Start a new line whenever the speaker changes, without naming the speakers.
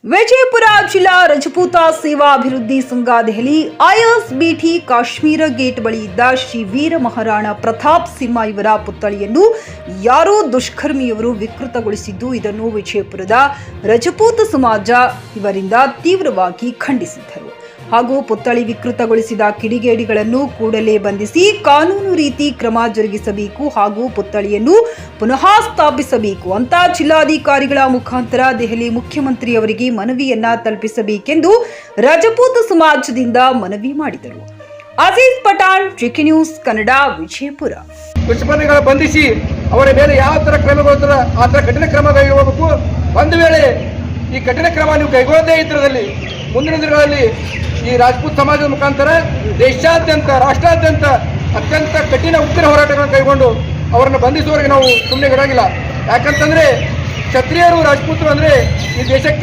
ವಿಜಯಪುರ ಜಿಲ್ಲಾ ರಜಪೂತ ಸೇವಾ ಅಭಿವೃದ್ಧಿ ಸಂಘ ದೆಹಲಿ ಐಎಸ್ಬಿಟಿ ಕಾಶ್ಮೀರ ಗೇಟ್ ಬಳಿ ಇದ್ದ ಶ್ರೀ ವೀರ ಮಹಾರಾಣ ಪ್ರತಾಪ್ ಸಿಂಹ ಇವರ ಪುತ್ಥಳಿಯನ್ನು ಯಾರೋ ದುಷ್ಕರ್ಮಿಯವರು ವಿಕೃತಗೊಳಿಸಿದ್ದು, ಇದನ್ನು ವಿಜಯಪುರದ ರಜಪೂತ ಸಮಾಜ ಇವರಿಂದ ತೀವ್ರವಾಗಿ ಖಂಡಿಸಿದ್ದರು. ಹಾಗೂ ಪುತ್ಥಳಿ ವಿಕೃತಗೊಳಿಸಿದ ಕಿಡಿಗೇಡಿಗಳನ್ನು ಕೂಡಲೇ ಬಂಧಿಸಿ ಕಾನೂನು ರೀತಿ ಕ್ರಮ ಜರುಗಿಸಬೇಕು ಹಾಗೂ ಪುತ್ಥಳಿಯನ್ನು ಪುನಃ ಸ್ಥಾಪಿಸಬೇಕು ಅಂತ ಜಿಲ್ಲಾಧಿಕಾರಿಗಳ ಮುಖಾಂತರ ದೆಹಲಿ ಮುಖ್ಯಮಂತ್ರಿಯವರಿಗೆ ಮನವಿಯನ್ನ ತಲುಪಿಸಬೇಕೆಂದು ರಜಪೂತ ಸಮಾಜದಿಂದ ಮನವಿ ಮಾಡಿದರು. Aziz Pathan, GK news Kannada, Vijayapura.
ದುಷ್ಕರ್ಮಿಗಳ ಬಂಧಿಸಿ ಅವರ ಮೇಲೆ ಯಾವ ತರ ಕ್ರಮಗೊಳ್ಳುತ್ತಾರೆ ಆ ತರ ಕಠಿಣ ಕ್ರಮ ಕೈಗೊಳ್ಳಬೇಕು. ಒಂದು ವೇಳೆ ಈ ಕಠಿಣ ಕ್ರಮ ನೀವು ಕೈಗೊಳ್ಳದೇ ಇದ್ರಲ್ಲಿ ಮುಂದಿನ ದಿನಗಳಲ್ಲಿ ಈ ರಾಜಪೂತ್ ಸಮಾಜದ ಮುಖಾಂತರ ದೇಶಾದ್ಯಂತ ರಾಷ್ಟ್ರಾದ್ಯಂತ ಅತ್ಯಂತ ಕಠಿಣ ಉಗ್ರ ಹೋರಾಟಗಳನ್ನು ಕೈಗೊಂಡು ಅವರನ್ನು ಬಂಧಿಸುವವರೆಗೆ ನಾವು ಸುಮ್ಮನೆ ಬಿಡೋಂಗಿಲ್ಲ. ಯಾಕಂತಂದ್ರೆ ಕ್ಷತ್ರಿಯರು ರಾಜಪೂತರು ಅಂದ್ರೆ ಈ ದೇಶಕ್ಕೆ